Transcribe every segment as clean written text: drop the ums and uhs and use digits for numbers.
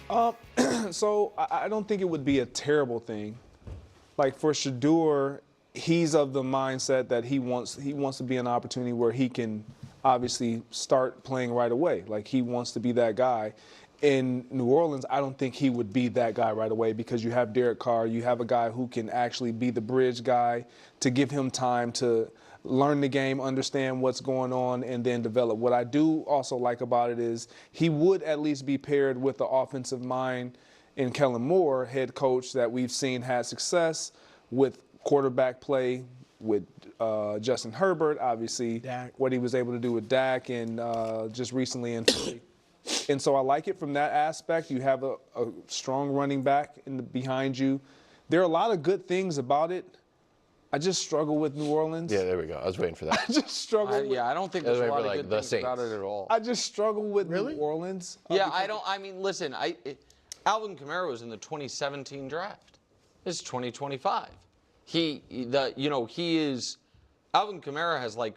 Um, so I don't think it would be a terrible thing. Like for Shedeur, he's of the mindset that he wants to be an opportunity where he can obviously start playing right away. Like he wants to be that guy. In New Orleans, I don't think he would be that guy right away because you have Derek Carr, you have a guy who can actually be the bridge guy to give him time to learn the game, understand what's going on, and then develop. What I do also like about it is he would at least be paired with the offensive mind in Kellen Moore, head coach that we've seen had success with quarterback play, with Justin Herbert, obviously, Dak. what he was able to do with Dak and just recently in Philly. And so I like it from that aspect. You have a strong running back behind you. There are a lot of good things about it. I just struggle with New Orleans. Yeah, there we go. I was waiting for that. I just struggle with, I don't think there's a Those lot were of like good the things about Saints. it at all. I just struggle with Really? New Orleans. Yeah, I mean, listen, Alvin Kamara was in the 2017 draft. It's 2025. Alvin Kamara has like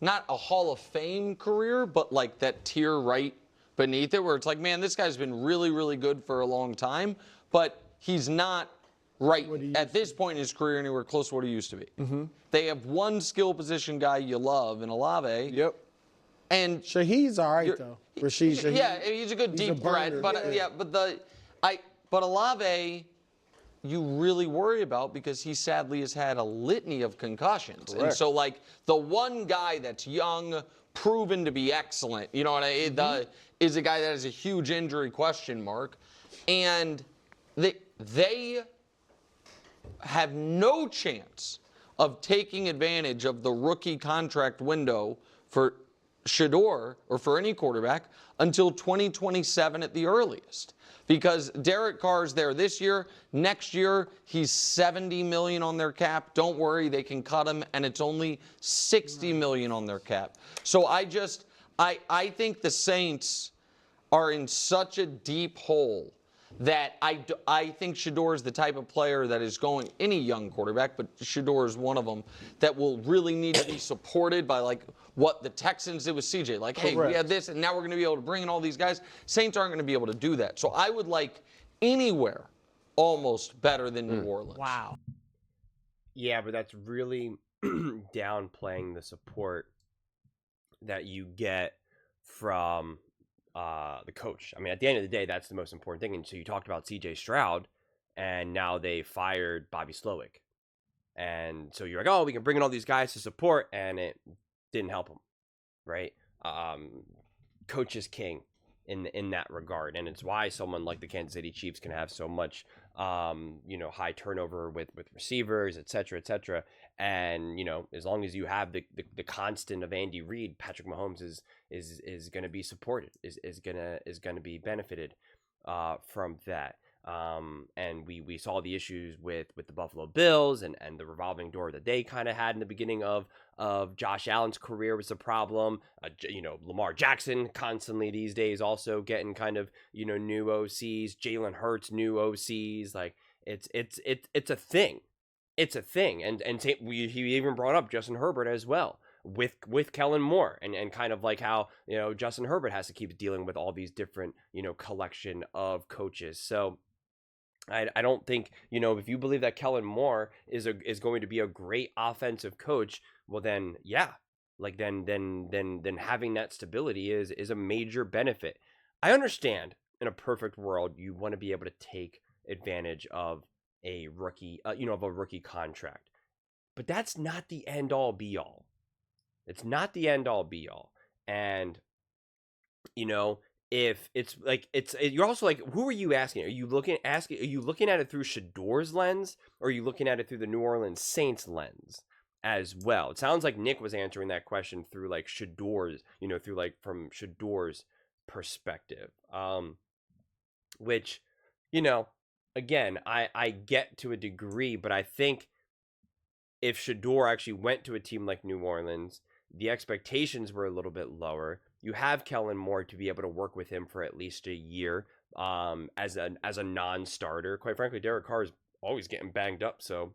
not a Hall of Fame career, but like that tier right beneath it where it's like, man, this guy's been really, really good for a long time, but he's not right at this point in his career anywhere close to what he used to be. Mm-hmm. They have one skill position guy you love in Olave. Yep. And Shaheed's all right, though. Rashid Shaheed. yeah, he's a good He's a deep threat, burner. but but Olave, you really worry about because he sadly has had a litany of concussions, and so like the one guy that's young, proven to be excellent, you know what I mean, is a guy that has a huge injury question mark, and they have no chance of taking advantage of the rookie contract window for Shedeur or for any quarterback until 2027 at the earliest. Because Derek Carr's there this year. Next year, he's $70 million on their cap. Don't worry, they can cut him, and it's only $60 million on their cap. So I think the Saints are in such a deep hole that I think Shedeur is the type of player that is going, any young quarterback, but Shedeur is one of them, that will really need to be supported by like what the Texans did with CJ. Like, hey, we had this, and now we're going to be able to bring in all these guys. Saints aren't going to be able to do that. So I would like anywhere almost better than New Orleans. Wow. Yeah, but that's really downplaying the support that you get from the coach. I mean, at the end of the day, that's the most important thing. And so you talked about CJ Stroud, and now they fired Bobby Slowick. And so you're like, oh, we can bring in all these guys to support, and it didn't help them, right? Coach is king in that regard, and it's why someone like the Kansas City Chiefs can have so much, high turnover with receivers, et cetera, and as long as you have the constant of Andy Reid, Patrick Mahomes is going to be supported, is going to be benefited from that. And we saw the issues with the Buffalo Bills and the revolving door that they kind of had in the beginning of Josh Allen's career was a problem. Lamar Jackson constantly these days also getting kind of, new OCs, Jalen Hurts, new OCs. Like it's a thing. It's a thing. And he even brought up Justin Herbert as well with Kellen Moore and kind of like how, Justin Herbert has to keep dealing with all these different, collection of coaches. So I don't think, if you believe that Kellen Moore is going to be a great offensive coach, well then, yeah, like then having that stability is a major benefit. I understand in a perfect world, you want to be able to take advantage of a rookie, of a rookie contract, but that's not the end all be all. It's not the end all be all. And, if it's like you're also like, who are you asking? Are you looking at it through Shedeur's lens, or are you looking at it through the New Orleans Saints lens as well? It sounds like Nick was answering that question through like Shedeur's, through like from Shedeur's perspective. Which, again, I get to a degree, but I think if Shedeur actually went to a team like New Orleans, the expectations were a little bit lower. You have Kellen Moore to be able to work with him for at least a year as a non-starter. Quite frankly, Derek Carr is always getting banged up, so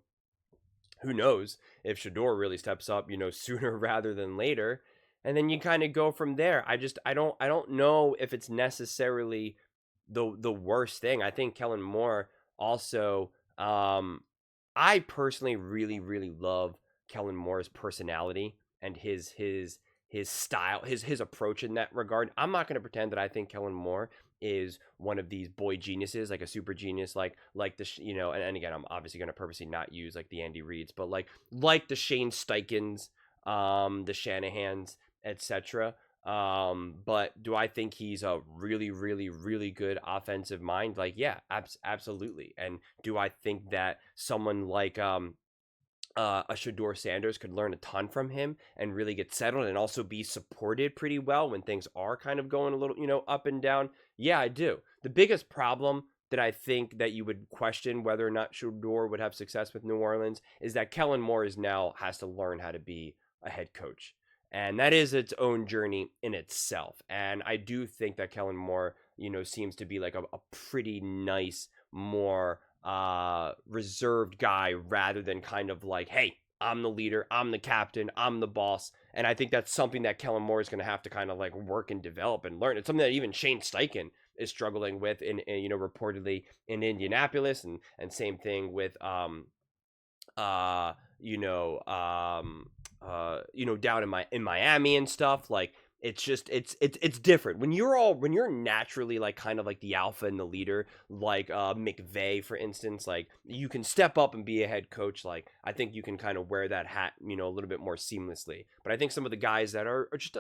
who knows if Shedeur really steps up, sooner rather than later. And then you kind of go from there. I don't know if it's necessarily the worst thing. I think Kellen Moore also. I personally really love Kellen Moore's personality and his style, his approach in that regard. I'm not going to pretend that I think Kellen Moore is one of these boy geniuses, like a super genius, like the and again, I'm obviously going to purposely not use like the Andy Reids, but like the Shane Steichens, the Shanahans, etc. But do I think he's a really good offensive mind? Like, yeah, absolutely. And do I think that someone like a Shedeur Sanders could learn a ton from him and really get settled and also be supported pretty well when things are kind of going a little, up and down? Yeah, I do. The biggest problem that I think that you would question whether or not Shedeur would have success with New Orleans is that Kellen Moore has to learn how to be a head coach. And that is its own journey in itself. And I do think that Kellen Moore, seems to be like a pretty nice, more reserved guy rather than kind of like, hey, I'm the leader, I'm the captain, I'm the boss. And I think that's something that Kellen Moore is going to have to kind of like work and develop and learn. It's something that even Shane Steichen is struggling with in reportedly in Indianapolis, and same thing with down in Miami and stuff. Like, it's just it's different when you're naturally like kind of like the alpha and the leader, like McVay, for instance. Like, you can step up and be a head coach. Like, I think you can kind of wear that hat a little bit more seamlessly. But I think some of the guys that are just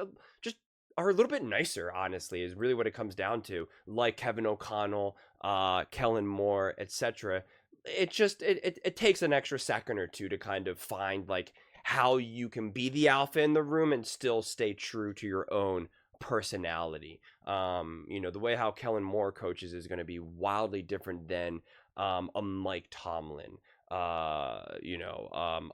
are a little bit nicer, honestly, is really what it comes down to, like Kevin O'Connell, Kellen Moore, etc. It takes an extra second or two to kind of find like how you can be the alpha in the room and still stay true to your own personality. The way how Kellen Moore coaches is going to be wildly different than a Mike Tomlin, a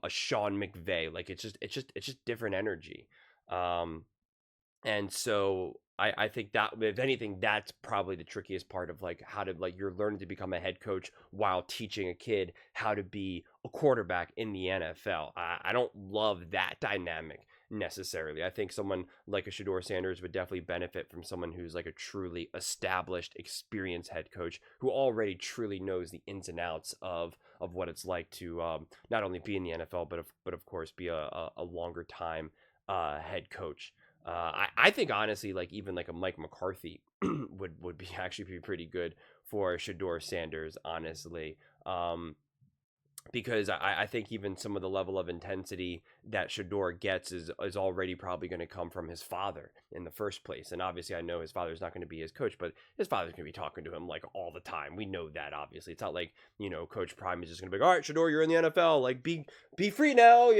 Sean McVay. Like, it's just different energy. And so I think that, if anything, that's probably the trickiest part of like how to, like, you're learning to become a head coach while teaching a kid how to be a quarterback in the NFL. I don't love that dynamic necessarily. I think someone like a Shedeur Sanders would definitely benefit from someone who's like a truly established, experienced head coach who already truly knows the ins and outs of what it's like to not only be in the NFL, but of course be a longer time head coach. I think honestly, like, even like a Mike McCarthy would be actually be pretty good for Shedeur Sanders, honestly. Because I think even some of the level of intensity that Shedeur gets is already probably going to come from his father in the first place. And obviously, I know his father's not going to be his coach, but his father's going to be talking to him like all the time. We know that, obviously. It's not like, Coach Prime is just going to be like, all right, Shedeur, you're in the NFL. Like, be free now,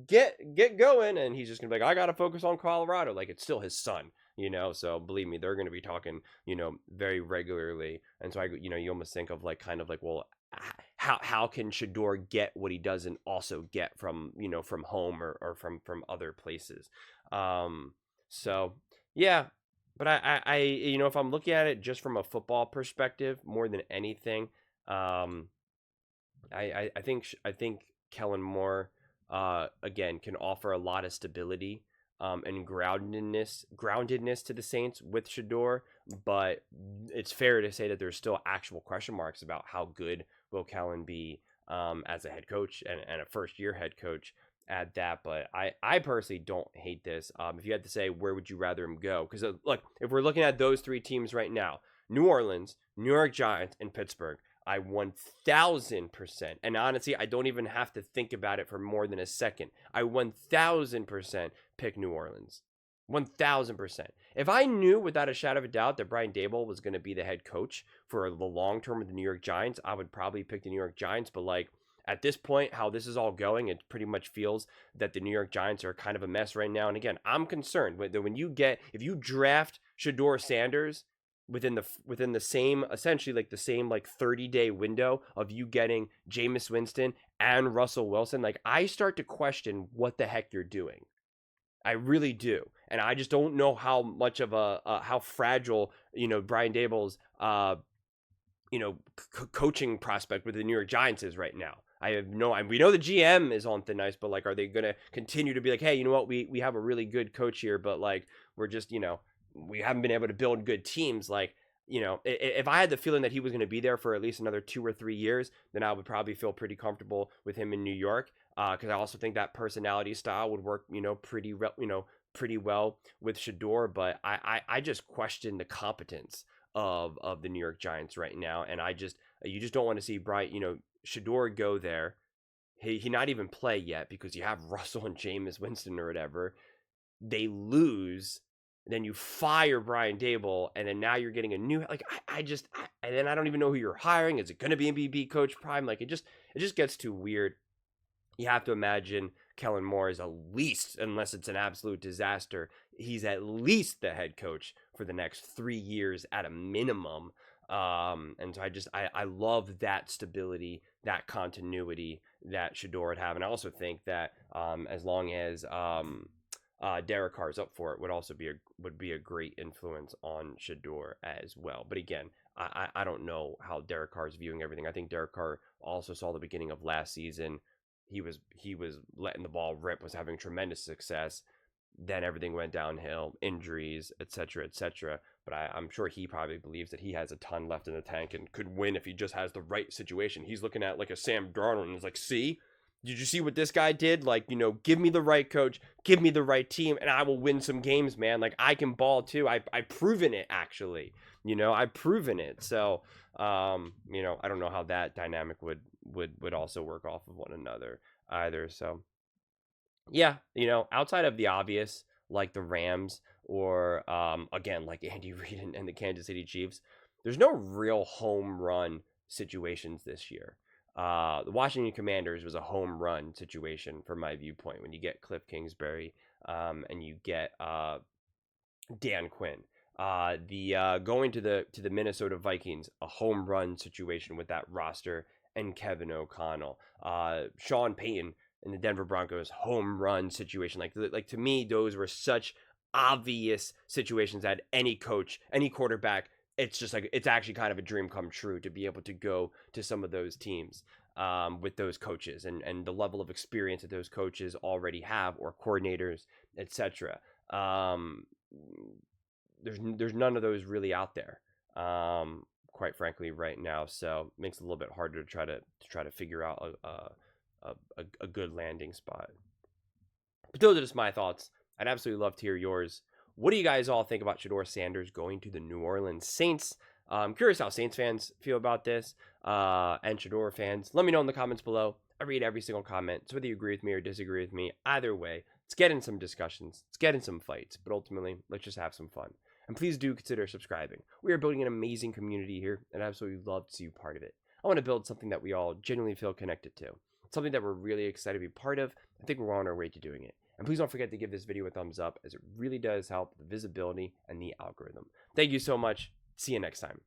get going. And he's just going to be like, I got to focus on Colorado. Like, it's still his son. So believe me, they're going to be talking, very regularly. And so you almost think of like, kind of like, well, how can Shedeur get what he doesn't also get from from home or from other places. So yeah, but I if I'm looking at it just from a football perspective more than anything, I think Kellen Moore again can offer a lot of stability and groundedness to the Saints with Shedeur, but it's fair to say that there's still actual question marks about how good will Kellen be as a head coach and a first-year head coach at that. But I personally don't hate this. If you had to say, where would you rather him go? Because look, if we're looking at those three teams right now, New Orleans, New York Giants, and Pittsburgh, I 1000%, and honestly, I don't even have to think about it for more than a second, I 1000% pick New Orleans. 1000%. If I knew without a shadow of a doubt that Brian Daboll was going to be the head coach for the long term of the New York Giants, I would probably pick the New York Giants. But like, at this point, how this is all going, it pretty much feels that the New York Giants are kind of a mess right now. And again, I'm concerned that if you draft Shedeur Sanders within the same, essentially like the same like 30-day window of you getting Jameis Winston and Russell Wilson, like, I start to question what the heck you're doing. I really do. And I just don't know how much of how fragile, Brian Daboll's, coaching prospect with the New York Giants is right now. We know the GM is on thin ice, but like, are they going to continue to be like, hey, you know what? We have a really good coach here, but like, we're just, we haven't been able to build good teams. Like, if I had the feeling that he was going to be there for at least another 2 or 3 years, then I would probably feel pretty comfortable with him in New York. Because I also think that personality style would work, pretty well with Shedeur. But I just question the competence of the New York Giants right now, and you just don't want to see Shedeur go there. He not even play yet because you have Russell and Jameis Winston or whatever. They lose, then you fire Brian Dable, and then now you're getting a new and then I don't even know who you're hiring. Is it going to be MBB Coach Prime? Like it just gets too weird. You have to imagine Kellen Moore is at least, unless it's an absolute disaster, he's at least the head coach for the next 3 years at a minimum. And so I love that stability, that continuity that Shedeur would have. And I also think that as long as Derek Carr is up for it, would be a great influence on Shedeur as well. But again, I don't know how Derek Carr is viewing everything. I think Derek Carr also saw the beginning of last season. He was letting the ball rip, was having tremendous success. Then everything went downhill, injuries, etc., etc. But I'm sure he probably believes that he has a ton left in the tank and could win if he just has the right situation. He's looking at like a Sam Darnold and is like, see, did you see what this guy did? Like, give me the right coach, give me the right team, and I will win some games, man. Like, I can ball too. I've proven it, actually. I've proven it. So, I don't know how that dynamic would also work off of one another either. So, yeah, outside of the obvious, like the Rams or, again, like Andy Reid and the Kansas City Chiefs, there's no real home run situations this year. The Washington Commanders was a home run situation from my viewpoint when you get Cliff Kingsbury and you get Dan Quinn. Going to the Minnesota Vikings, a home run situation with that roster and Kevin O'Connell. Sean Payton in the Denver Broncos, home run situation. Like to me, those were such obvious situations that any coach, any quarterback, it's just like it's actually kind of a dream come true to be able to go to some of those teams with those coaches and the level of experience that those coaches already have, or coordinators, etc. There's none of those really out there, quite frankly, right now. So it makes it a little bit harder to try to figure out a good landing spot. But those are just my thoughts. I'd absolutely love to hear yours. What do you guys all think about Shedeur Sanders going to the New Orleans Saints? I'm curious how Saints fans feel about this, and Shedeur fans. Let me know in the comments below. I read every single comment, so whether you agree with me or disagree with me, either way, let's get in some discussions, let's get in some fights, but ultimately, let's just have some fun. And please do consider subscribing. We are building an amazing community here, and I absolutely love to see you part of it. I want to build something that we all genuinely feel connected to, something that we're really excited to be part of. I think we're on our way to doing it. And please don't forget to give this video a thumbs up, as it really does help the visibility and the algorithm. Thank you so much. See you next time.